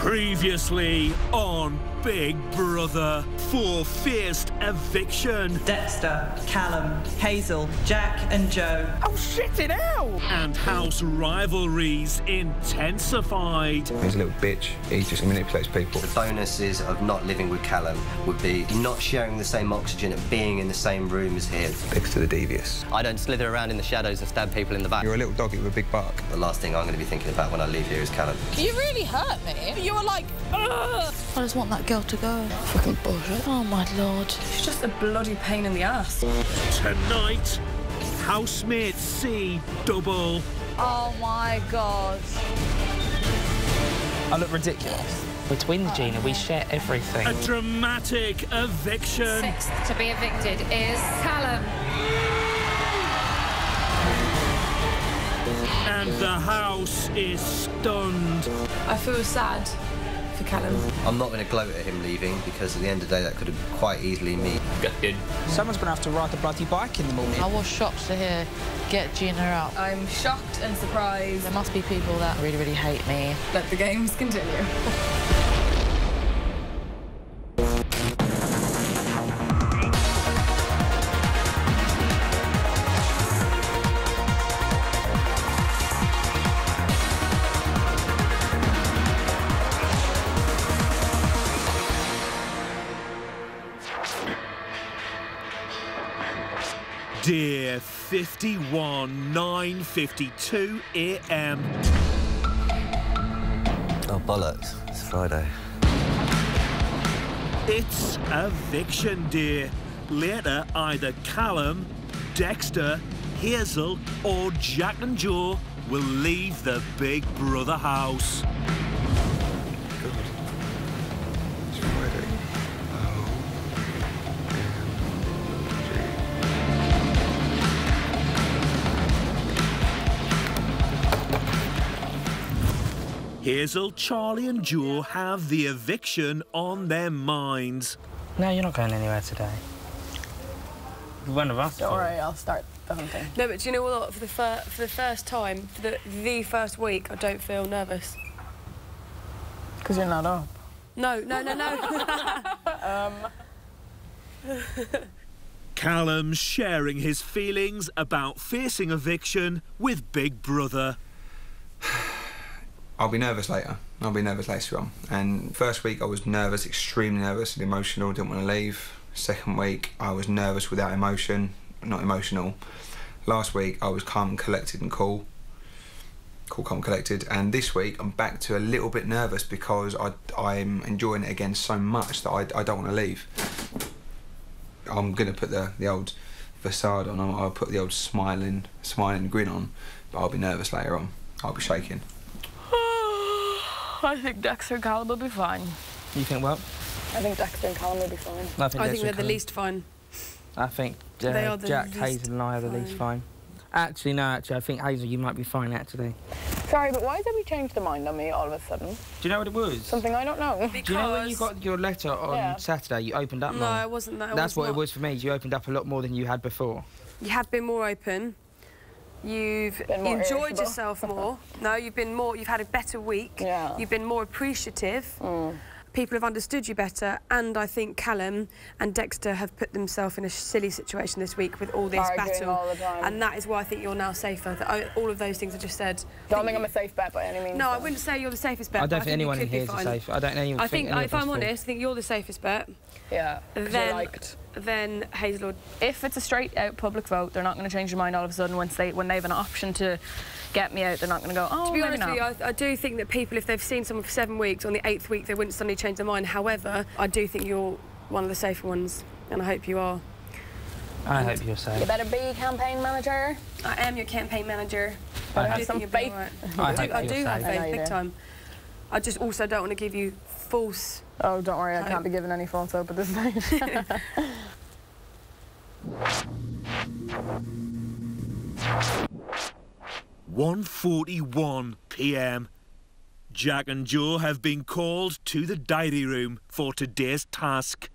Previously on Big Brother, forced eviction. Dexter, Callum, Hazel, Jack and Joe. Oh, shit it out! And house rivalries intensified. He's a little bitch. He just manipulates people. The bonuses of not living with Callum would be not sharing the same oxygen and being in the same room as him. Dexter the devious. I don't slither around in the shadows and stab people in the back. You're a little doggy with a big bark. The last thing I'm going to be thinking about when I leave here is Callum. You really hurt me. You were like, ugh. I just want that girl to go. Fucking bullshit. Oh, my Lord. She's just a bloody pain in the ass. Tonight, housemates see double. Oh, my God. I look ridiculous. We're twins, Gina. We share everything. A dramatic eviction. Sixth to be evicted is Callum. And the house is stunned. I feel sad for Callum. I'm not going to gloat at him leaving because at the end of the day that could have quite easily me. Someone's going to have to ride the bloody bike in the morning. I was shocked to hear get Gina out. I'm shocked and surprised. There must be people that really, really hate me. Let the games continue. Dear 51, 9:52 a.m. Oh, bollocks. It's Friday. It's eviction day. Later, either Callum, Dexter, Hazel or Jack and Joe will leave the Big Brother house. It's Friday. Hazel, Charlie and Joe have the eviction on their minds. No, you're not going anywhere today. One of us. Don't worry, I'll start the hunting. No, but do you know what? For the first time, for the first week, I don't feel nervous. Because you're not up. No. Callum sharing his feelings about facing eviction with Big Brother. I'll be nervous later. I'll be nervous later on. And first week I was nervous, extremely nervous and emotional, didn't want to leave. Second week I was nervous without emotion, not emotional. Last week I was calm and collected and cool. Cool, calm, collected. And this week I'm back to a little bit nervous because I'm enjoying it again so much that I don't want to leave. I'm going to put the old facade on, I'll put the old smiling grin on, but I'll be nervous later on. I'll be shaking. I think Dexter and Callum will be fine. You think what? I think Dexter and Callum will be fine. I think they're the least fine. I think They are the Jack, least Hazel and I are the least fine. Actually, I think Hazel, you might be fine, actually. Sorry, but why has everybody changed their mind on me all of a sudden? Do you know what it was? Something I don't know. Because... Do you know when you got your letter on Saturday, you opened up more? No, it wasn't that. That's what it was for me. You opened up a lot more than you had before. You have been more open. You've enjoyed yourself more. No, you've had a better week. Yeah. You've been more appreciative. People have understood you better, and I think Callum and Dexter have put themselves in a silly situation this week with all this battle. All the time. And that is why I think you're now safer. All of those things I just said. Don't think I'm a safe bet by any means. No, I wouldn't say you're the safest bet. I don't think anyone in here is safe. I don't think I think, if I'm honest, I think you're the safest bet. Yeah, Then Hazel. If it's a straight-out public vote, they're not going to change their mind all of a sudden when they have an option to get me out. They're not going to go, oh, to be honest with you, I do think that people, if they've seen someone for 7 weeks, on the 8th week, they wouldn't suddenly change their mind. However, I do think you're one of the safer ones, and I hope you are. I hope you're safe. You better be campaign manager. I am your campaign manager. I have some faith. I do have faith, big time. I just also don't want to give you false... Oh, don't worry, I can't be giving any false hope at this stage. 1:41 p.m. Jack and Joe have been called to the diary room for today's task.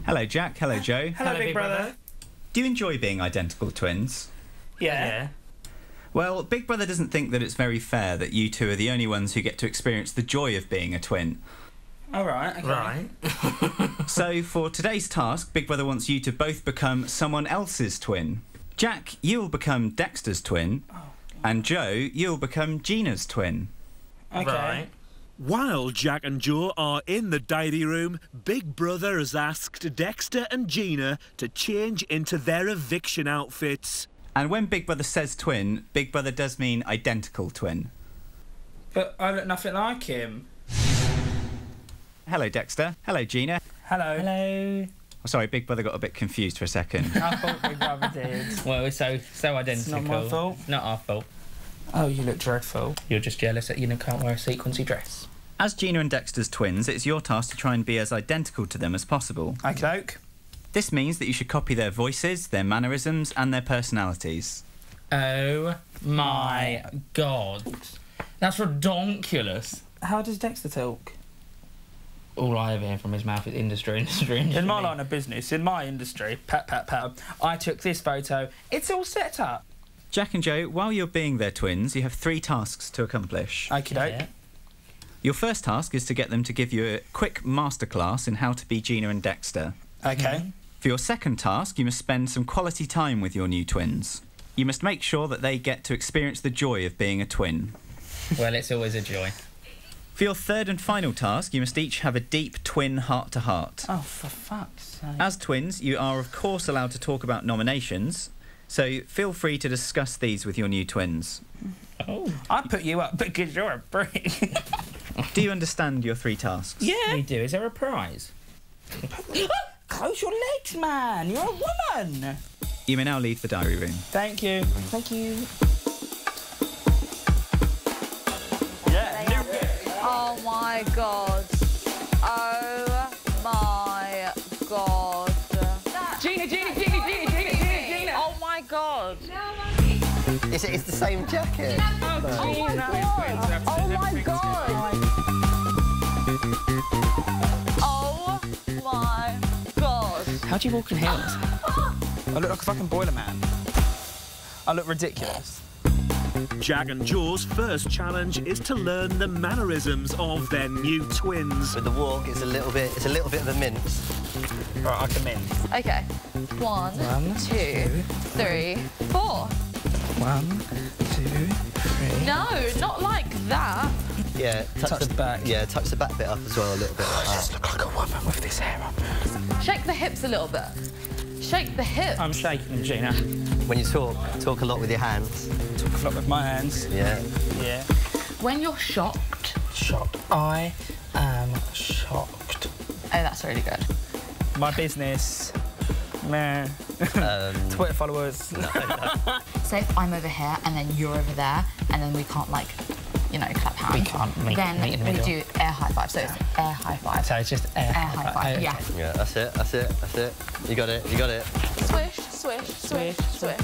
Hello, Jack. Hello, Joe. Hello, big brother. Do you enjoy being identical twins? Yeah. Well, Big Brother doesn't think that it's very fair that you two are the only ones who get to experience the joy of being a twin. All right, okay. Right. So, for today's task, Big Brother wants you to both become someone else's twin. Jack, you'll become Dexter's twin, and Joe, you'll become Gina's twin. Okay. Right. While Jack and Joe are in the diary room, Big Brother has asked Dexter and Gina to change into their eviction outfits. And when Big Brother says twin, Big Brother does mean identical twin. But I look nothing like him. Hello, Dexter. Hello, Gina. Hello. Hello. Oh, sorry, Big Brother got a bit confused for a second. I thought Big Brother did. Well, we're so identical. It's not my fault. Not our fault. Oh, you look dreadful. You're just jealous that you can't wear a sequencey dress. As Gina and Dexter's twins, it's your task to try and be as identical to them as possible. Okey-doke. This means that you should copy their voices, their mannerisms, and their personalities. Oh my god. That's redonkulous. How does Dexter talk? All I ever hear from his mouth is industry. In my line of business, in my industry, pat, I took this photo. It's all set up. Jack and Joe, while you're being their twins, you have 3 tasks to accomplish. Okey-doke. Yeah. Your first task is to get them to give you a quick masterclass in how to be Gina and Dexter. Okay. For your second task, you must spend some quality time with your new twins. You must make sure that they get to experience the joy of being a twin. Well, it's always a joy. For your third and final task, you must each have a deep twin heart-to-heart. Oh, for fuck's sake. As twins, you are of course allowed to talk about nominations, so feel free to discuss these with your new twins. Oh. I put you up because you're a prick. Do you understand your 3 tasks? Yeah. We do. Is there a prize? Close your legs, man. You're a woman. You may now leave the diary room. Thank you. Thank you. Yeah. Oh my god. Oh my god. Gina. Oh my god. It's the same jacket. Oh my god. Oh my god. Oh my god. How do you walk in heels? I look like a fucking boiler man. I look ridiculous. Jack and Joe's first challenge is to learn the mannerisms of their new twins. With the walk, it's a little bit of a mince. Right, I can mince. Okay. 1, 2, 3, 4. 1, 2, 3. No, not like that. Yeah, Touch the back. Yeah, touch the back bit up as well a little bit like that. Just look like a woman with this hair on. Shake the hips a little bit. Shake the hips. I'm shaking them, Gina. When you talk a lot with your hands. Talk a lot with my hands. Yeah. Yeah. When you're shocked. Shocked. I am shocked. Oh, that's really good. My business. Meh. Twitter followers. No. Say if I'm over here and then you're over there and then we can't, like, you know, clap hands. We can't meet Then in the we middle. do air high five. So it's air high five. So it's just air high five. Okay. Yeah. Yeah, that's it. You got it. Swish, swish, swish, swish.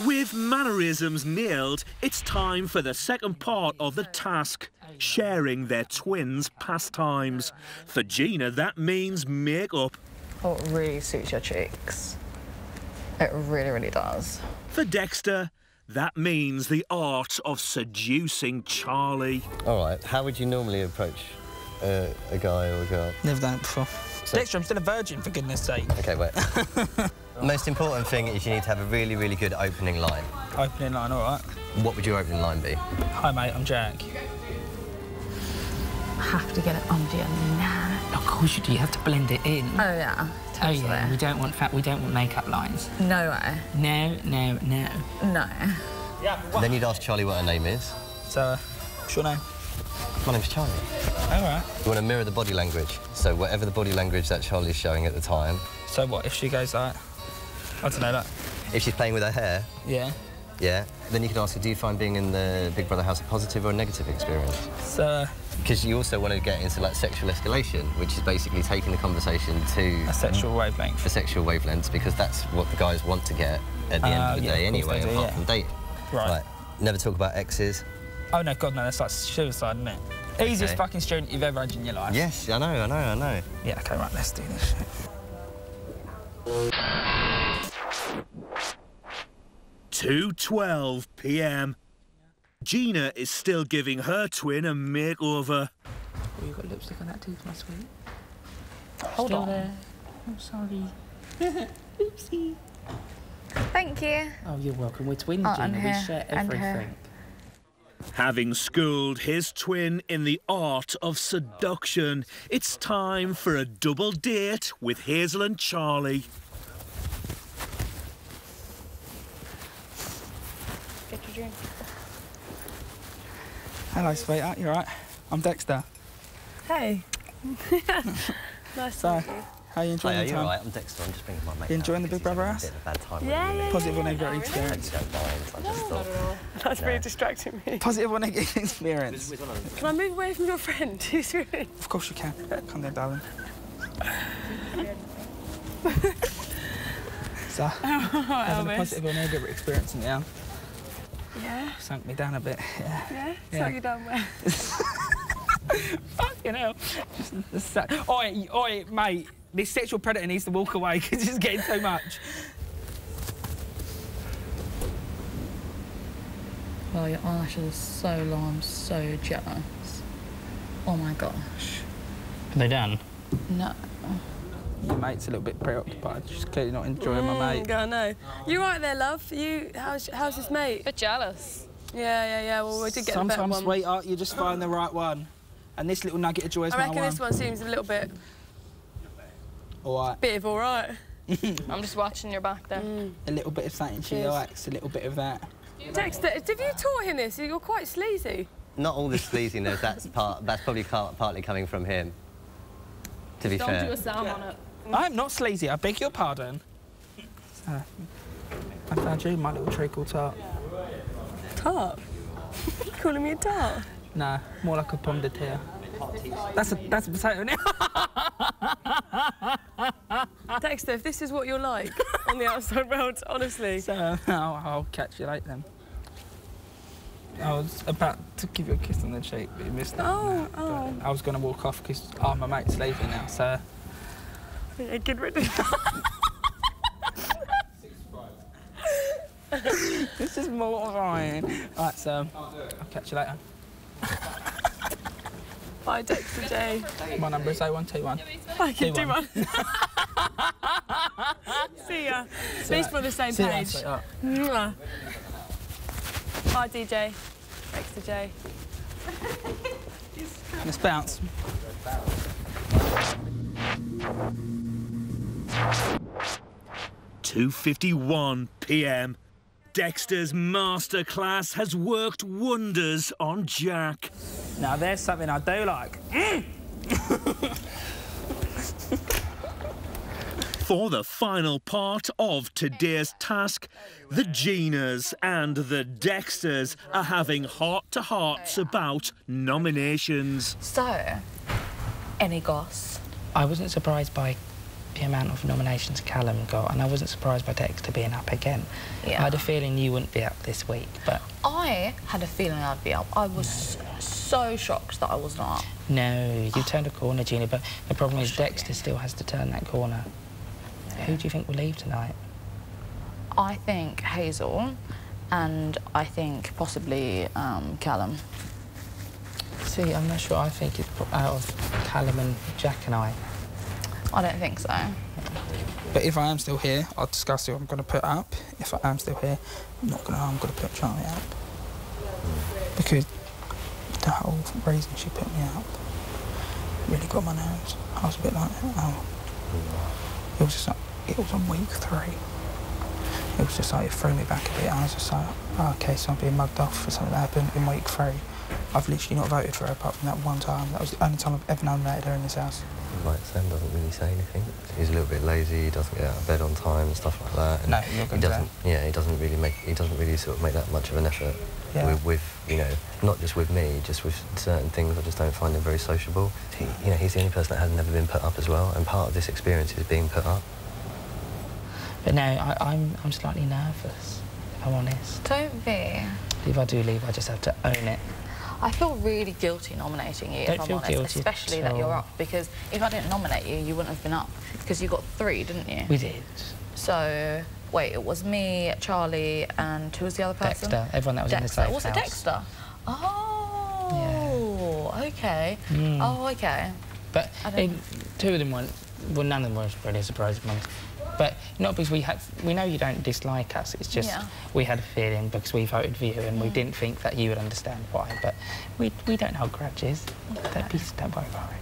With mannerisms nailed, it's time for the second part of the task, sharing their twins' pastimes. For Gina, that means makeup. Oh, it really suits your cheeks. It really, really does. For Dexter, that means the art of seducing Charlie. All right, how would you normally approach a guy or a girl? Never done it before. Dexter, I'm still a virgin, for goodness sake. OK, wait. Most important thing is you need to have a really, really good opening line. Opening line, all right. What would your opening line be? Hi, mate, I'm Jack. Have to get it under your nose. Of course you do. You have to blend it in. Oh, yeah. Oh yeah. We don't want makeup lines. No way. No. No. Yeah. Then you'd ask Charlie what her name is. So, what's your name? My name's Charlie. All right. You want to mirror the body language. So whatever the body language that Charlie's showing at the time. So what, if she goes like... I don't know, like... If she's playing with her hair. Yeah. Yeah. Then you could ask her, do you find being in the Big Brother house a positive or a negative experience? So... Because you also want to get into, like, sexual escalation, which is basically taking the conversation to... A sexual wavelength. For sexual wavelengths, because that's what the guys want to get at the end of the day anyway, apart from dating. Right. Never talk about exes. Oh, no, God, no, that's like suicide, isn't it? Okay. Easiest fucking student you've ever had in your life. Yes, I know. Yeah, OK, right, let's do this shit. 2:12 p.m. Gina is still giving her twin a makeover. Oh, you got lipstick on that tooth, my sweet. Hold Still on. there. I'm sorry. Oopsie. Thank you. Oh, you're welcome. We're twins, Oh, Gina. and We here, share and here. everything. Having schooled his twin in the art of seduction, it's time for a double date with Hazel and Charlie. Get your drink. Hello, sweetheart. You alright? I'm Dexter. Hey. Nice So, to meet you. how are you enjoying Hi, the you time? alright? I'm Dexter. I'm just bringing my mate. You enjoying out the Big because Brother he's house? having a bit of a bad time Yeah, with me. yeah, Positive or yeah. negative I experience? hope you don't mind. I just thought. That's No. really distracting me. Positive or negative experience? Can I move away from your friend? He's really... Of course you can. Come there, darling. So, having a Elvis. positive or negative experience in the end. Yeah? Sunk me down a bit. Yeah. Yeah? Yeah. So you done well. Fucking hell. Oi, mate. This sexual predator needs to walk away because it's getting too much. Oh, your eyelashes are so long. I'm so jealous. Oh my gosh. Are they done? No. Your mate's a little bit preoccupied. She's clearly not enjoying my mate. I know. You right there, love? You? How's his mate? Bit jealous. Yeah. Well, we did get the better Sometimes, one. sweetheart, you just find the right one. And this little nugget of joy is I my reckon one. this one seems a little bit, All right. bit of all right. I'm just watching your back there. A little bit of something she Cheers. likes, a little bit of that. Dexter, have you taught him this? You're quite sleazy. Not all the sleaziness. That's probably partly coming from him. To be Don't fair. do a sound on it. I'm not sleazy, I beg your pardon. So, I found you my little treacle tart. Tart? Calling me a tart? Nah, more like a pomme de terre. That's a potato now. Dexter, if this is what you're like on the outside world, honestly. So, I'll catch you later then. I was about to give you a kiss on the cheek, but you missed it. Oh. But I was going to walk off because my mate's leaving now, so... Yeah, get rid of This is mortifying. Right, so I'll catch you later. Bye, Dexter J. My number is 0121. I can do 21. one. See ya. At least we're on the same See ya, page. sweetheart. Mwah. Bye, DJ. Dexter J. Let's bounce. (2:51 p.m. Dexter's masterclass has worked wonders on Jack. Now, there's something I do like. For the final part of today's task, the Ginas and the Dexters are having heart-to-hearts about nominations. So, any goss? I wasn't surprised by the amount of nominations Callum got, and I wasn't surprised by Dexter being up again. Yeah. I had a feeling you wouldn't be up this week, but I had a feeling I'd be up. I was so shocked that I was not up. no, you turned a corner, Gina, but the problem is Dexter still has to turn that corner. Who do you think will leave tonight? I think Hazel, and I think possibly Callum. See, I'm not sure. I think it's out of Callum and Jack and I. I don't think so. But if I am still here, I'll discuss who I'm going to put up. If I am still here, I'm going to put Charlie up. Because the whole reason she put me up really got my nerves. I was a bit like, oh. It was just like, it was on week 3. It was just like, it threw me back a bit. I was just like, oh, okay, so I'm being mugged off for something that happened in week 3. I've literally not voted for her apart from that one time. That was the only time I've ever nominated her in this house. Like Sam doesn't really say anything. He's a little bit lazy. He doesn't get out of bed on time and stuff like that. And No, you're he going to doesn't. Yeah, he doesn't really sort of make that much of an effort. Yeah. With you know, not just with me, just with certain things. I just don't find him very sociable. He's the only person that has never been put up as well, and part of this experience is being put up. But no, I'm slightly nervous, if I'm honest. Don't be. If I do leave, I just have to own it. I feel really guilty nominating you, Don't if I'm feel honest, guilty especially at that you're all. up, because if I didn't nominate you, you wouldn't have been up, because you got 3, didn't you? We did. So, Wait, it was me, Charlie, and who was the other person? Dexter. Everyone that was in the safe Was it house. Dexter? Oh, okay. Mm. Oh, okay. But two of them weren't. Well, none of them were really surprised. But not because we know you don't dislike us. It's just we had a feeling because we voted for you and we didn't think that you would understand why. But we don't hold grudges. Don't worry about it.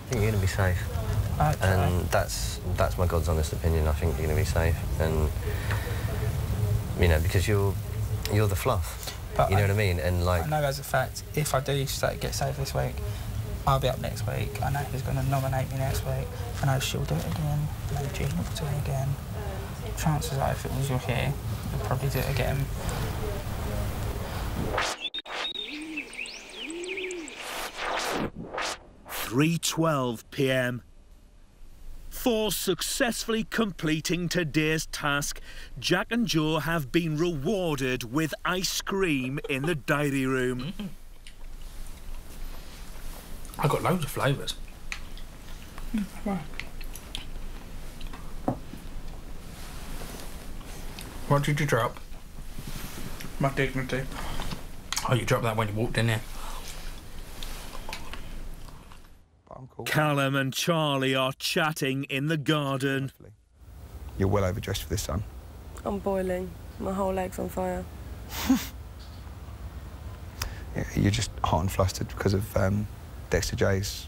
I think you're going to be safe. And that's my God's honest opinion. I think you're going to be safe, and you know, because you're the fluff. But you know what I mean? And like, I know as a fact, if I do get saved this week, I'll be up next week. I know he's going to nominate me next week. I know she'll do it again. I know Gina will do it again. Chances are, if it was your here, you'll probably do it again. (3:12 p.m). For successfully completing today's task, Jack and Joe have been rewarded with ice cream in the diary room. I've got loads of flavours. Right. What did you drop? My dignity. Oh, you dropped that when you walked in here. Callum and Charlie are chatting in the garden. You're well overdressed for this, son. I'm boiling. My whole leg's on fire. You're just hot and flustered because of Dexter J's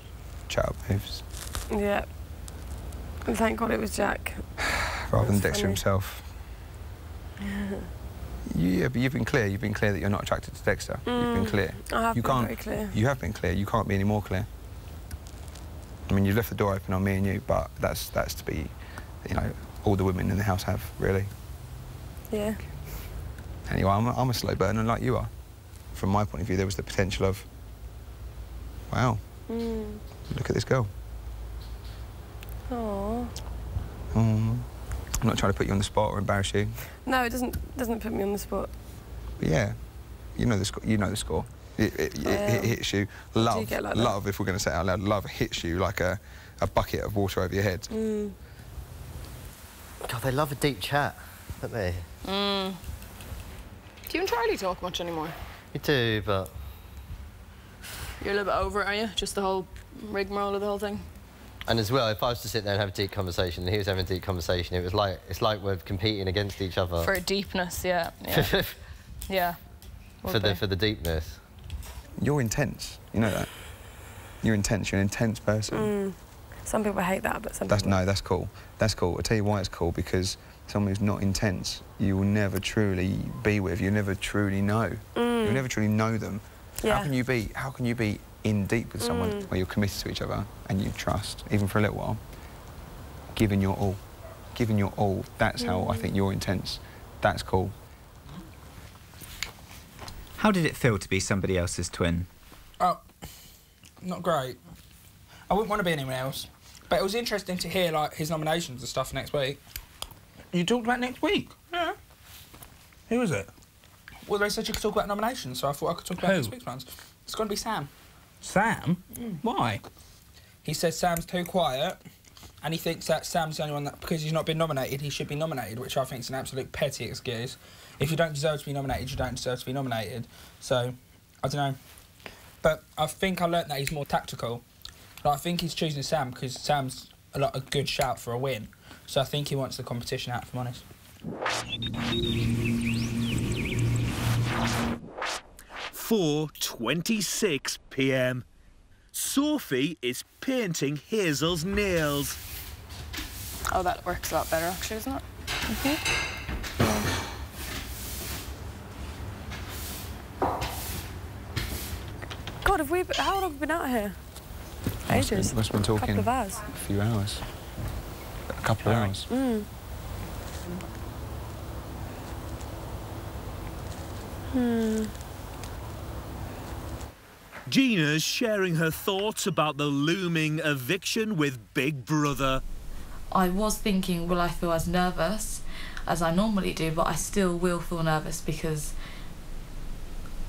chat-up moves. Yeah. And thank God it was Jack. Rather than Dexter himself. Yeah, but you've been clear. You've been clear that you're not attracted to Dexter. You've been clear. I have been very clear. You have been clear. You can't be any more clear. I mean, you've left the door open on me and you, but that's to be, you know, all the women in the house have, really. Yeah. Anyway, I'm a slow burner like you are. From my point of view, there was the potential of, wow, look at this girl. Aww. I'm not trying to put you on the spot or embarrass you. No, it doesn't put me on the spot. But yeah, you know the score. You know the score. It hits you. Love, do get like love. If we're going to say it out loud, love hits you like a bucket of water over your head. God, they love a deep chat, don't they? Do you and Charlie talk much anymore? We do, but You're a little bit over it, are you? Just the whole rigmarole of the whole thing? and as well, if I was to sit there and have a deep conversation, and he was having a deep conversation, it's like we're competing against each other For deepness, yeah. Yeah. for the deepness. You're intense. You know that. You're intense. You're an intense person. Some people hate that, but some people... No, that's cool. That's cool. I'll tell you why it's cool, because someone who's not intense, you will never truly be with. You'll never truly know. You'll never truly know them. Yeah. How can you be in deep with someone where you're committed to each other and you trust, even for a little while? Giving your all. Giving your all. That's how I think you're intense. That's cool. How did it feel to be somebody else's twin? Oh, not great. I wouldn't want to be anyone else. But it was interesting to hear, like, his nominations and stuff next week. You talked about next week? Yeah. Who was it? Well, they said you could talk about nominations, so I thought I could talk about next week's ones. It's going to be Sam. Sam? Why? He says Sam's too quiet, and he thinks that Sam's the only one that, because he's not been nominated, he should be nominated, which I think is an absolute petty excuse. If you don't deserve to be nominated, you don't deserve to be nominated. So, I don't know. But I think I learnt that he's more tactical. Like, I think he's choosing Sam because Sam's a good shout for a win. So I think he wants the competition out, if I'm honest. 4:26 p.m. Sophie is painting Hazel's nails. Oh, that works a lot better, actually, isn't it? God, how long have we been out here? Ages. Must have been talking a couple of hours. A few hours. A couple of hours. Gina's sharing her thoughts about the looming eviction with Big Brother. I was thinking, will I feel as nervous as I normally do, but I still will feel nervous because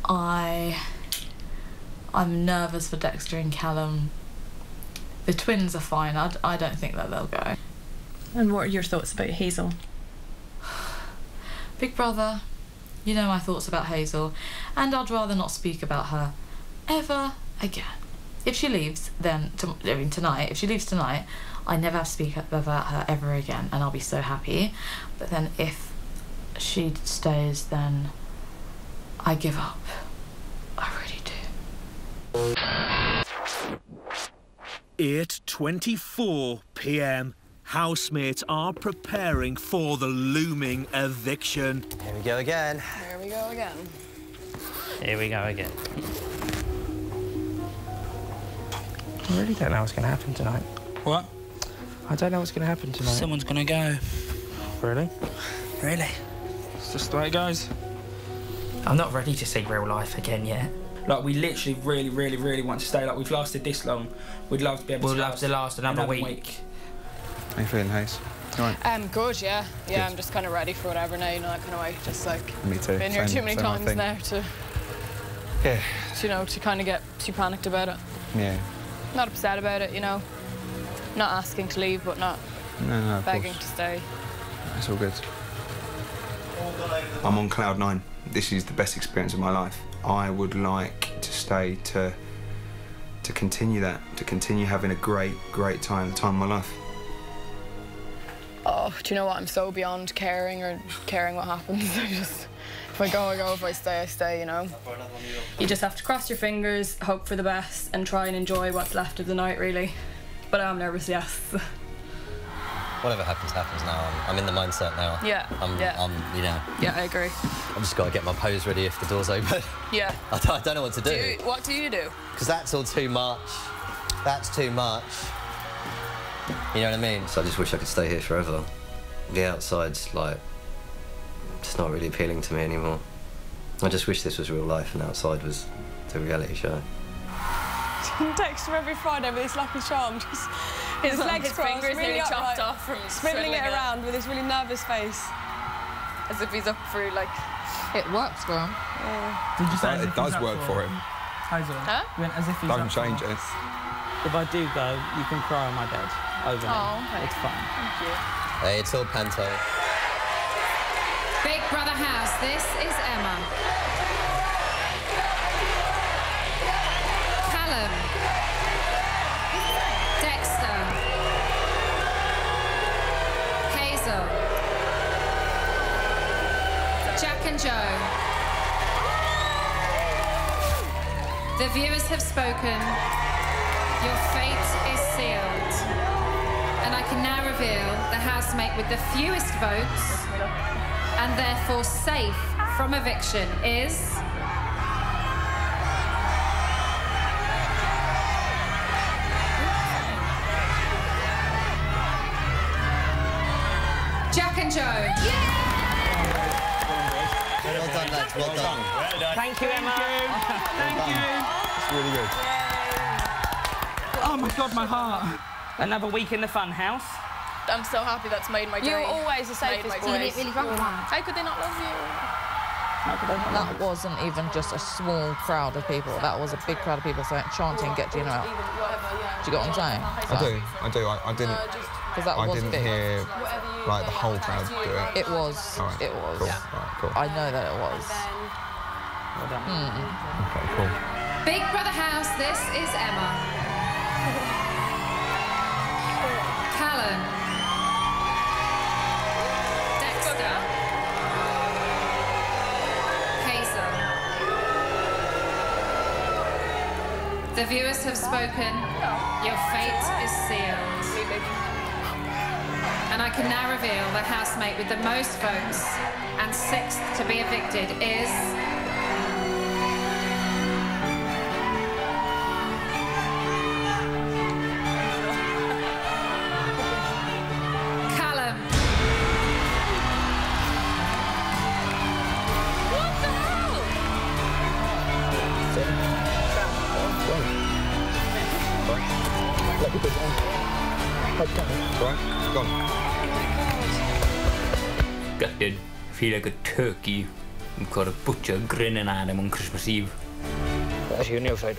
I'm nervous for Dexter and Callum. The twins are fine. I don't think that they'll go. And what are your thoughts about Hazel? Big Brother, you know my thoughts about Hazel, and I'd rather not speak about her ever again. If she leaves, then, tonight, if she leaves tonight, I never have to speak about her ever again, and I'll be so happy. But then if she stays, then I give up. I really do. 8:24 p.m. Housemates are preparing for the looming eviction. Here we go again. Here we go again. Here we go again. I really don't know what's going to happen tonight. What? I don't know what's going to happen tonight. Someone's going to go. Really? Really? It's just the way it goes. I'm not ready to see real life again yet. Like, we literally really want to stay. Like, we've lasted this long. We'd love to be able to last another week. How you feeling, Hayes? Right. Good, yeah. Yeah, Good. I'm just kind of ready for whatever now, you know, that kind of way. Just like, Me too. been here too many times now to, Yeah. you know, to kind of get too panicked about it. Yeah. Not upset about it, you know. Not asking to leave, but not No, of begging course. to stay. It's all good. I'm on cloud 9. This is the best experience of my life. I would like to stay to continue that, to continue having a great time, the time of my life. Oh, do you know what? I'm so beyond caring or caring what happens. I just, if I go, I go. If I stay, I stay, you know. You just have to cross your fingers, hope for the best, and try and enjoy what's left of the night, really. But I'm nervous, yes. Whatever happens, happens now. I'm in the mindset now. Yeah, I'm, you know. Yeah, I agree. I've just got to get my pose ready if the door's open. Yeah. I don't know what to do. What do you do? Because that's all too much. That's too much. You know what I mean? So I just wish I could stay here forever. The outside's, like, it's not really appealing to me anymore. I just wish this was real life and outside was the reality show. Text him every Friday with his lucky charm. Just his legs crossed, fingers really nearly chopped upright, off from swiveling it around with his really nervous face. As if he's up for, like... It works, girl. Did you say It does work for him. Hazel? Huh? Went as if he's Don't up for change it. it. If I do go, you can cry on my bed over me. okay. It's fine. Thank you. Hey, it's all panto. Big Brother House, this is Emma. Callum. Dexter. Hazel. Jack and Joe. The viewers have spoken. Your fate is sealed. And I can now reveal the housemate with the fewest votes and therefore safe from eviction is... Jack and Joe. Well done, lads, well done. Thank you, Emma. Thank you. It's really good. Oh my God, my heart. Another week in the fun house. I'm so happy that's made my day. You're always the safest boy. How could they not love you? That wasn't even just a small crowd of people. That was a big crowd of people chanting, "Get Gino out." Do you get what I'm saying? I do. I didn't. Because that I was didn't big. hear like the whole crowd do it. It was. All right, It was. Cool. All right, cool. I know that it was. Well done. Okay, cool. Big Brother House, this is Emma. Callum. Dexter. Hazel. The viewers have spoken. Your fate is sealed. And I can now reveal the housemate with the most votes and sixth to be evicted is... Callum. What the hell? Right, gone. Gutted. Feel like a turkey. You've got a butcher grinning at him on Christmas Eve. That's your new side.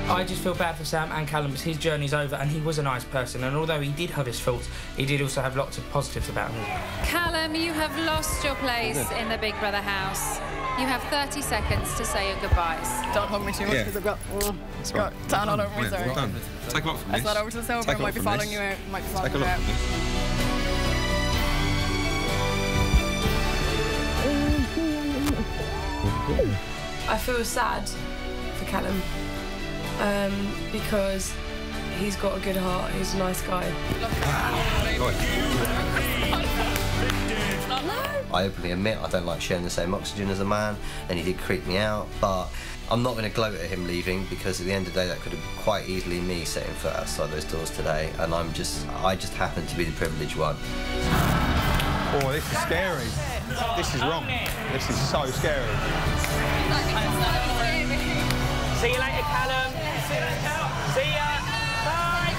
I just feel bad for Sam and Callum because his journey's over and he was a nice person, and although he did have his faults, he did also have lots of positives about him. Callum, you have lost your place in the Big Brother house. You have 30 seconds to say your goodbyes. Don't hug me too much because I've got tan all over me, sorry. Well done. Take him up from I this. thought over to the sofa, I might be following you out. Might be following you out. I feel sad for Callum because he's got a good heart, he's a nice guy. I openly admit I don't like sharing the same oxygen as a man, and he did creep me out, but I'm not going to gloat at him leaving, because at the end of the day that could have been quite easily me setting foot outside those doors today, and I just happen to be the privileged one. Oh, this is scary. This is wrong. This is so scary. See you later, Callum. See ya. Bye.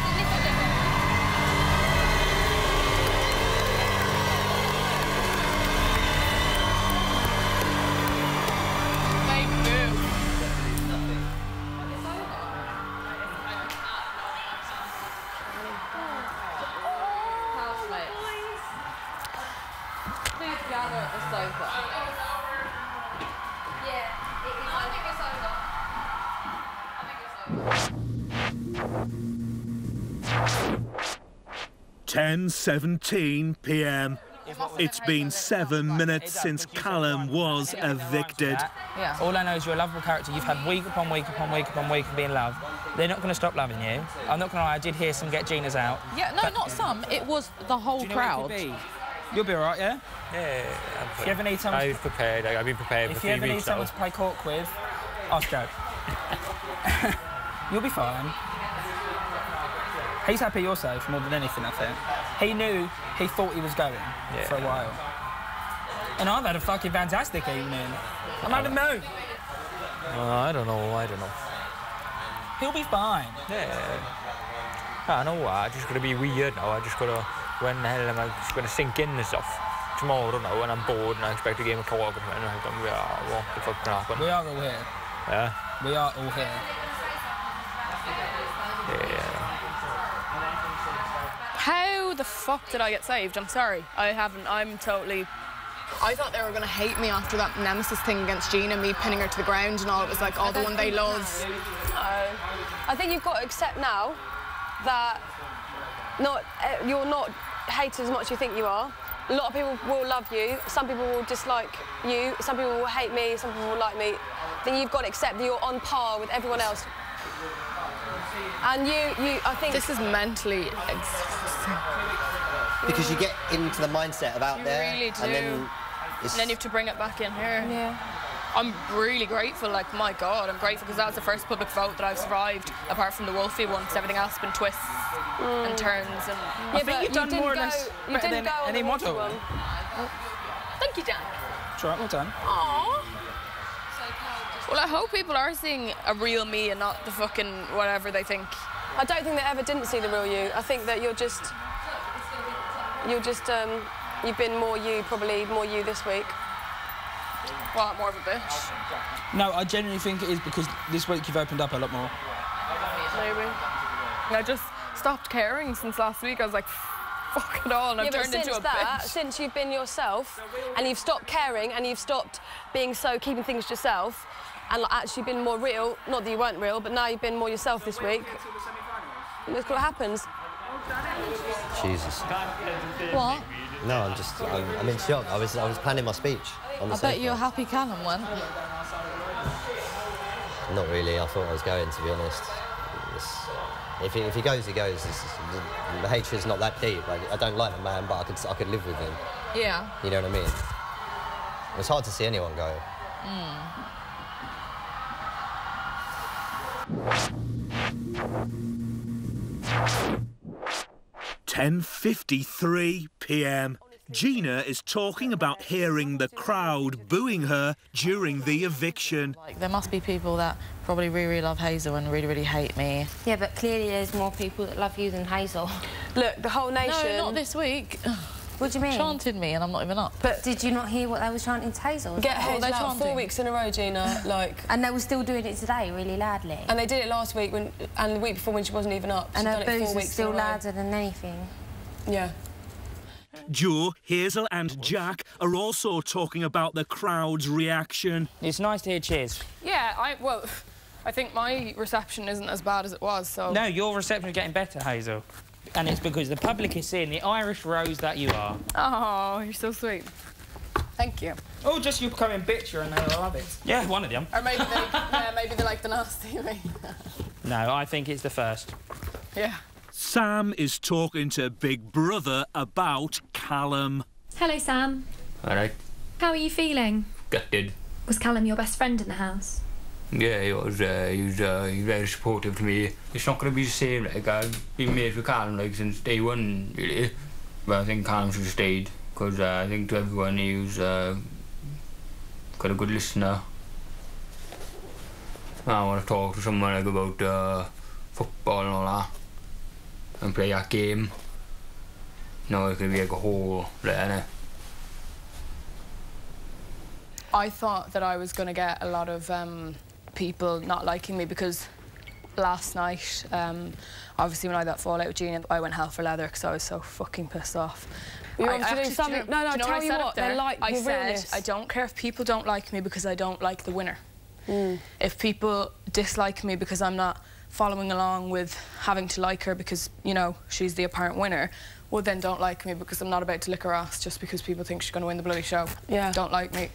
Please gather at the sofa. Yeah, I think it's over. 10:17 p.m. It's been 7 minutes since Callum was evicted. Yeah. All I know is you're a lovable character. You've had week upon week upon week upon week of being loved. They're not going to stop loving you. I'm not going to lie, I did hear some get Gina's out. Yeah, no, not some. It was the whole crowd. You'll be all right, yeah? Yeah, If you ever need someone... I've prepared. I've been prepared for 3 weeks. If you ever need someone to play cork with, ask Joe. You'll be fine. He's happy you're safe more than anything, I think. He knew he thought he was going for a while. And I've had a fucking fantastic evening. I'm having no. I don't know. He'll be fine. Yeah. I know what. I just got to be weird now. I just got to... When the hell am I just going to sink in and stuff? Tomorrow, now, when I'm bored and I expect a game of co-op, and I'm going, what the fuck can happen? We are all here. Yeah? We are all here. Yeah. How the fuck did I get saved? I'm sorry. I haven't. I'm totally... I thought they were going to hate me after that Nemesis thing against Gina, me pinning her to the ground and all. It was like, oh, the one they love. I think you've got to accept now that you're not hated as much as you think you are. A lot of people will love you, some people will dislike you, some people will hate me, some people will like me. Then you've got to accept that you're on par with everyone else. And I think... This is mentally exhausting. Because you get into the mindset of out there. You really do. And then you have to bring it back in here. Yeah. I'm really grateful, like, my God, I'm grateful because that was the first public vote that I've survived, apart from the Wolfie one, because everything else has been twists and turns. And I think you've done more or less better than any model. Thank you, Dan. It's all right, well done. Aww. Well, I hope people are seeing a real me and not the fucking whatever they think. I don't think they ever didn't see the real you. I think that you've been more you, probably more you this week. Well, I'm more of a bitch. No, I genuinely think it is because this week you've opened up a lot more. Maybe. I just stopped caring since last week. I was like, fuck it all, and I've turned into a bitch. Since you've been yourself, and you've stopped caring, and you've stopped being keeping things to yourself, and actually been more real, not that you weren't real, but now you've been more yourself this week. Look what happens. Jesus. What? No, I'm in shock. I was planning my speech on the I bet you're happy Callum went. Not really. I thought I was going, to be honest. If he goes, he goes. The hatred's not that deep. Like, I don't like the man, but I could live with him. Yeah. You know what I mean? It's hard to see anyone go. 10:53 p.m. Gina is talking about hearing the crowd booing her during the eviction. Like, there must be people that probably really, really love Hazel and really, really hate me. Yeah, but clearly there's more people that love you than Hazel. Look, the whole nation... No, not this week. What do you mean? Chanting me and I'm not even up. But did you not hear what they were chanting to Hazel? Get Hazel out 4 weeks in a row, Gina, like... And they were still doing it today, really loudly. And they did it last week, and the week before when she wasn't even up. And her boos were still louder than anything. Yeah. Joe, Hazel and Jack are also talking about the crowd's reaction. It's nice to hear cheers. Yeah, well, I think my reception isn't as bad as it was, so... No, your reception is getting better, Hazel. And it's because the public is seeing the Irish rose that you are. Oh, you're so sweet. Thank you. Oh, just you becoming bitcher and they'll love it. Yeah, one of them. Or maybe they like the nasty me. No, I think it's the first. Yeah. Sam is talking to Big Brother about Callum. Hello, Sam. Alright. How are you feeling? Gutted. Was Callum your best friend in the house? Yeah, he was very supportive to me. It's not going to be the same, like, I've been mates with Callum, like, since day one, really. But I think Callum should have stayed, because I think to everyone he was got a good listener. I want to talk to someone, like, about football and all that, and play that game. No, it could be like a whole there. I thought that I was going to get a lot of people not liking me because last night, obviously when I had that fallout with Gina, I went hell for leather because I was so fucking pissed off. You want to do something? No, do you know tell what you I said what, up there? they like I your said, realness. I don't care if people don't like me because I don't like the winner. If people dislike me because I'm not following along with having to like her because, you know, she's the apparent winner, well, then don't like me because I'm not about to lick her ass just because people think she's going to win the bloody show. Yeah. Don't like me.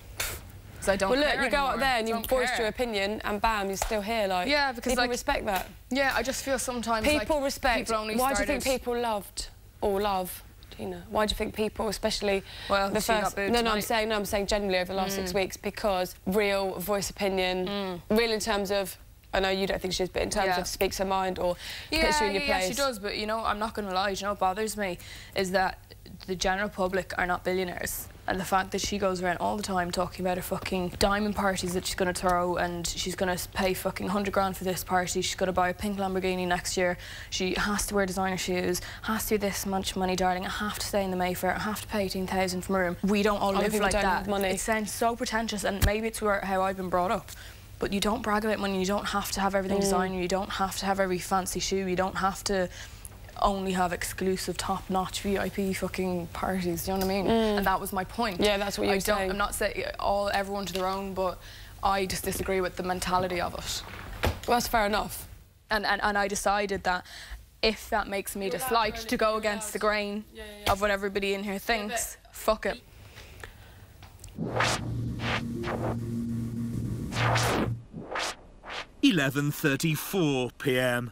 I don't well, look, care you go anymore. up there and you Don't voiced care. your opinion, and bam, you're still here. Like, yeah, because people like, respect that. Yeah, I just feel sometimes people like respect. People only why do you started... think people loved or love Gina? Why do you think people, especially the she got first? booed No, tonight. I'm saying generally over the last 6 weeks, because real voice opinion, real in terms of. I know you don't think she is, but in terms of speaks her mind or puts you in your place. Yeah, she does, but, you know, I'm not going to lie, you know what bothers me is that the general public are not billionaires. And the fact that she goes around all the time talking about her fucking diamond parties that she's going to throw, and she's going to pay fucking 100 grand for this party, she's going to buy a pink Lamborghini next year, she has to wear designer shoes, has to do this much money, darling, I have to stay in the Mayfair, I have to pay 18,000 for my room. We don't all live like that. Money. It sounds so pretentious, and maybe it's how I've been brought up. But you don't brag about money, you don't have to have everything designer, you don't have to have every fancy shoe, you don't have to only have exclusive, top-notch VIP fucking parties, do you know what I mean? And that was my point. Yeah, that's what you were saying. I'm not saying everyone to their own, but I just disagree with the mentality of it. Well, that's fair enough. And I decided that if that makes me disliked to go against the grain of what everybody in here thinks, fuck it. 11:34 p.m.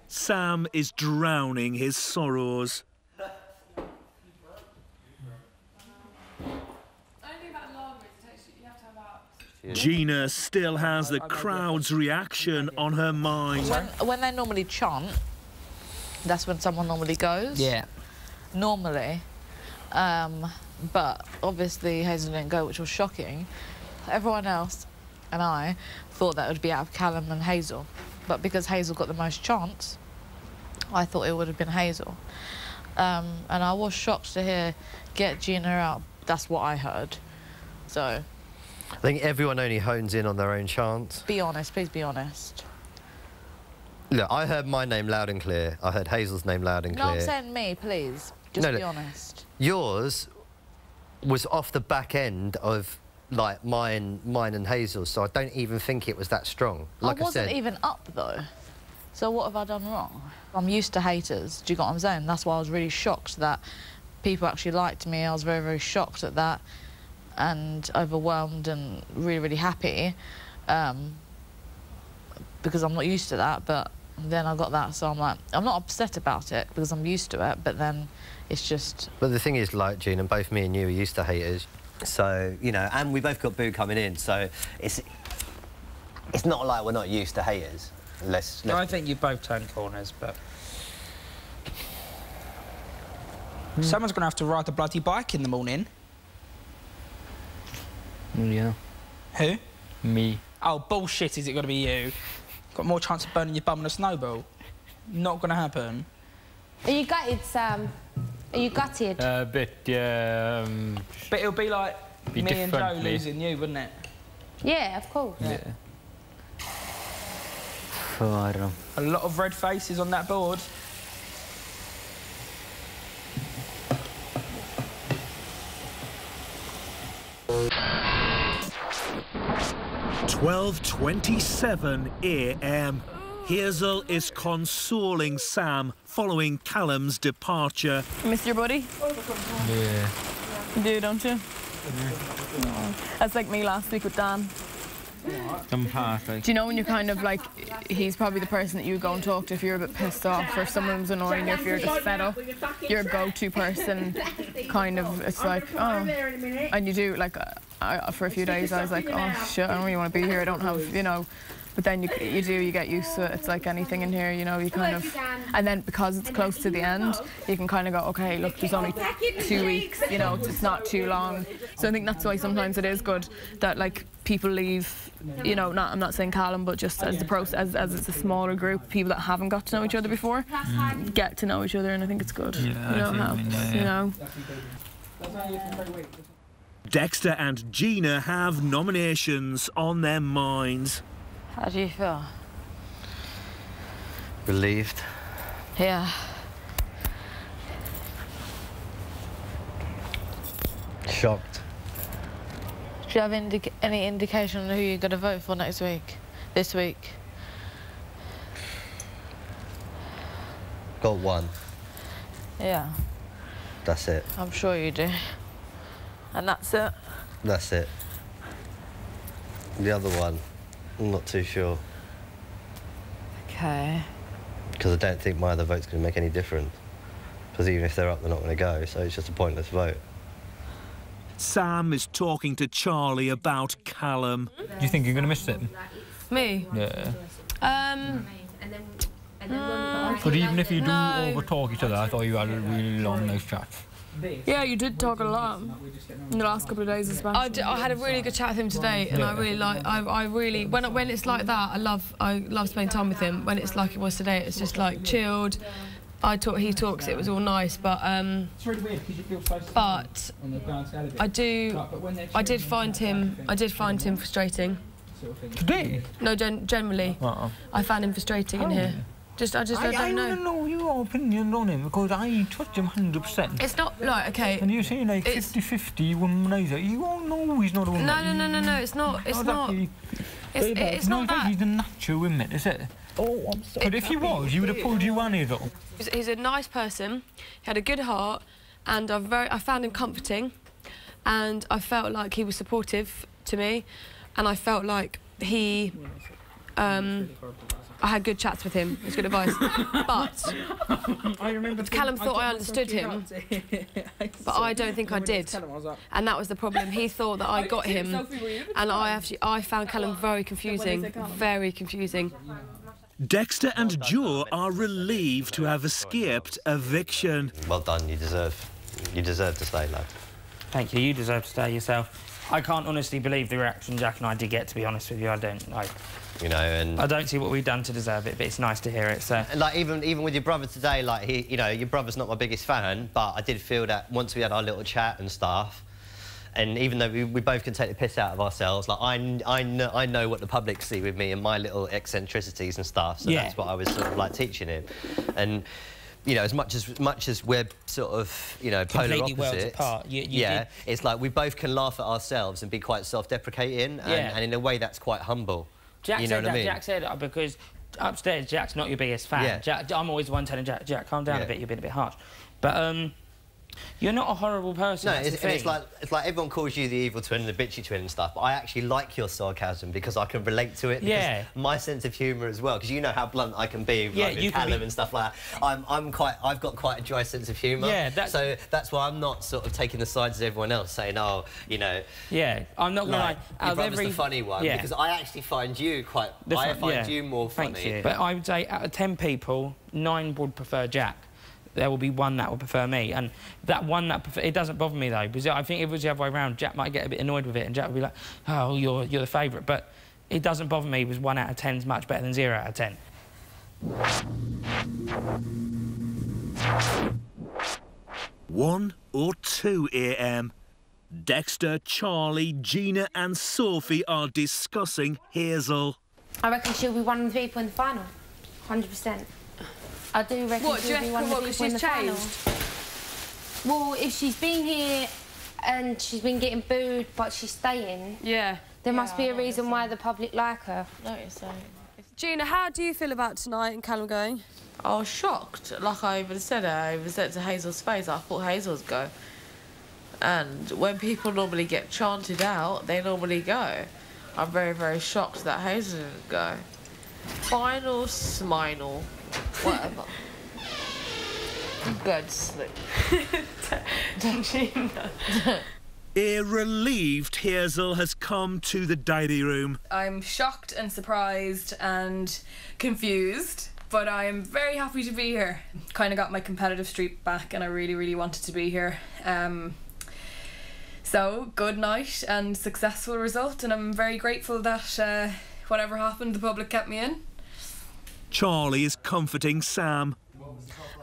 Sam is drowning his sorrows. Gina still has the crowd's reaction on her mind. When they normally chant, that's when someone normally goes. Yeah. Normally. But obviously Hazel didn't go, which was shocking. Everyone else and I thought that would be out of Callum and Hazel. But because Hazel got the most chance, I thought it would have been Hazel. And I was shocked to hear get Gina out. That's what I heard. So... I think everyone only hones in on their own chant. Be honest, please be honest. Look, I heard my name loud and clear. I heard Hazel's name loud and clear. No, I'm saying me, please. Just be honest. Yours was off the back end of, like, mine and Hazel's, so I don't even think it was that strong. Like I wasn't even up, though. So what have I done wrong? I'm used to haters. Do you get what I'm saying? That's why I was really shocked that people actually liked me. I was very, very shocked at that, and overwhelmed and really, really happy, because I'm not used to that. But then I got that, so I'm like, I'm not upset about it because I'm used to it, but then it's just... But the thing is, like, Gina, both me and you are used to haters, so, you know, and we both got boo coming in, so it's not like we're not used to haters. I think you both turned corners, but... Someone's going to have to ride the bloody bike in the morning. Yeah. Who? Me. Oh, bullshit, is it going to be you? Got more chance of burning your bum than a snowball. Not going to happen. Are you gutted, Sam? Are you gutted? A bit, But it'll be like Be me and Joe differently. losing you, wouldn't it? Yeah, of course. Yeah. So I don't know. A lot of red faces on that board. "12:27 a.m. Hazel is consoling Sam following Callum's departure. Miss your buddy? Yeah. You do, don't you? That's like me last week with Dan. Some part, like. Do you know when you're kind of like, he's probably the person that you go and talk to if you're a bit pissed off, or if someone's annoying you, if you're just fed up, your go-to person, kind of, it's like, oh, and you do, like, for a few days I was like, oh shit, I don't really want to be here, I don't have, you know, but then you get used to it. It's like anything in here, you know, you kind of, and then because it's close to the end, you can kind of go, okay, look, there's only 2 weeks, you know, it's not too long. So I think that's why sometimes it is good that, like, people leave, you know, I'm not saying Callum, but just as the process, as it's a smaller group, people that haven't got to know each other before, get to know each other, and I think it's good. Yeah, you know, it helps, you know. Dexter and Gina have nominations on their minds. How do you feel? Relieved. Yeah. Shocked. Do you have any indication on who you're going to vote for next week? This week? Got one. Yeah, That's it. I'm sure you do. And that's it? That's it. The other one, I'm not too sure. Okay. Because I don't think my other vote's going to make any difference. Because even if they're up, they're not going to go, so it's just a pointless vote. Sam is talking to Charlie about Callum. Do you think you're going to miss him? Me? Yeah. But even if you do over-talk each other, I thought you had a really long, nice chat. Yeah, you did talk a lot in the last couple of days especially. I had a really good chat with him today, and I really like. I really when it's like that, I love spending time with him. When it's like it was today, it's just like chilled. I talk, he talks. It was all nice, but I did find him frustrating. Today? No, generally. I found him frustrating in here. I don't know. I don't know your opinion on him because I trust him 100%. It's not like okay. And you're saying like 50-50 womanizer. You all know he's not a womanizer. No. It's not. It's not. It's not that. He's a natural woman, is it? Oh, I'm sorry. But if he was, you would have pulled you on though. He's a nice person. He had a good heart, and I found him comforting, and I felt like he was supportive to me, and I felt like he. I had good chats with him. It was good advice. But Callum thought I understood him, but I don't think I did. And that was the problem. He thought that I got him, and I found Callum very confusing. Very confusing. Dexter and Joe are relieved to have escaped eviction. Well done, you deserve to stay, lad. Thank you, you deserve to stay yourself. I can't honestly believe the reaction Jack and I did get, to be honest with you. I don't. You know, and I don't see what we've done to deserve it, but it's nice to hear it. So, and like even with your brother today, like your brother's not my biggest fan, but I did feel that once we had our little chat and stuff, and even though we both can take the piss out of ourselves, like I know what the public see with me and my little eccentricities and stuff. So that's what I was sort of like teaching him, and. You know, as much as we're sort of, you know, polar opposites, worlds apart. It's like we both can laugh at ourselves and be quite self-deprecating, and in a way that's quite humble. Jack you know what I mean? Jack said that because upstairs Jack's not your biggest fan. Yeah. Jack, I'm always the one telling Jack, calm down a bit, you're being a bit harsh. But you're not a horrible person. No, it's like everyone calls you the evil twin and the bitchy twin and stuff, but I actually like your sarcasm because I can relate to it. Yeah. My sense of humour as well, because you know how blunt I can be with Callum and stuff like that. I've got quite a dry sense of humour. Yeah. So that's why I'm not sort of taking the sides of everyone else, saying, oh, you know. Yeah. I'm not gonna lie. Your brother's the funny one because I actually find you quite. I find you more funny. Thank you. But I would say out of 10 people, 9 would prefer Jack. There will be 1 that will prefer me, and that one that it doesn't bother me though, because I think if it was the other way around, Jack might get a bit annoyed with it, and Jack would be like, "Oh, you're the favourite," but it doesn't bother me because 1 out of 10 is much better than 0 out of 10. 1 or 2 a.m. Dexter, Charlie, Gina and Sophie are discussing Hazel. I reckon she'll be one of the people in the final. 100%. I do reckon she'll be one of the people in the final. Well, if she's been here and she's been getting booed, but she's staying, there must be a reason why the public like her. Gina, how do you feel about tonight and Callum going? I was shocked. Like I even said to Hazel's face, I thought Hazel would go. And when people normally get chanted out, they normally go. I'm very, very shocked that Hazel didn't go. Final, sminal, whatever. Good sleep. A relieved Hazel has come to the diary room. I'm shocked and surprised and confused, but I'm very happy to be here. Kind of got my competitive streak back and I really, really wanted to be here. So, good night and successful result, and I'm very grateful that whatever happened, the public kept me in. Charlie is comforting Sam.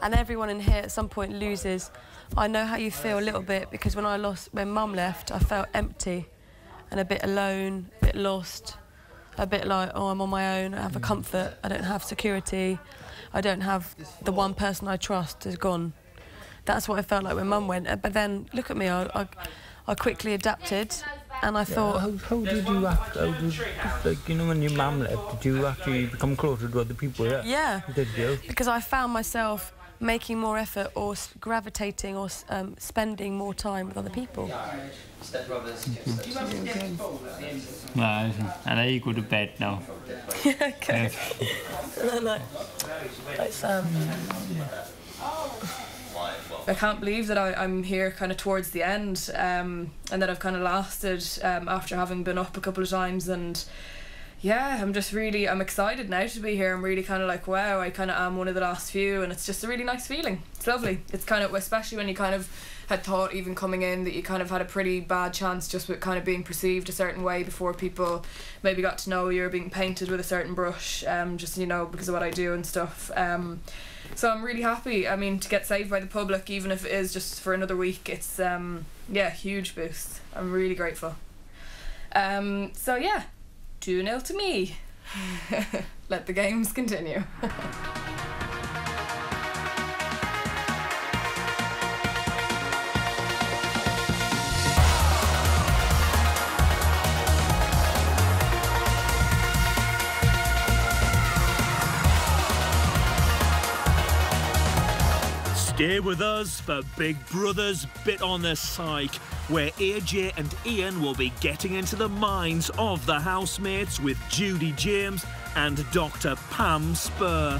And everyone in here at some point loses. I know how you feel a little bit, because when Mum left, I felt empty and a bit alone, a bit lost, a bit like, oh, I'm on my own, I have a comfort, I don't have security, I don't have the one person I trust is gone. That's what I felt like when Mum went. But then, look at me, I quickly adapted, and I thought... How did you act? Like, you know, when your mum left, did you actually become closer to other people? Yeah, did you? Because I found myself making more effort or gravitating or spending more time with other people. No, I let you go to bed now. Okay. like Sam. I can't believe that I'm here kind of towards the end, and that I've kind of lasted after having been up a couple of times, and yeah, I'm excited now to be here. I'm really kind of like, wow, I kind of am one of the last few, and it's just a really nice feeling. It's lovely. It's kind of, especially when you kind of had thought even coming in that you kind of had a pretty bad chance just with kind of being perceived a certain way before people maybe got to know you were being painted with a certain brush, just, you know, because of what I do and stuff. So I'm really happy. I mean, to get saved by the public, even if it is just for another week, it's, yeah, huge boost. I'm really grateful. So yeah, 2-0 to me. Let the games continue. Stay with us for Big Brother's Bit on the Psych, where AJ and Ian will be getting into the minds of the housemates with Judy James and Dr. Pam Spur.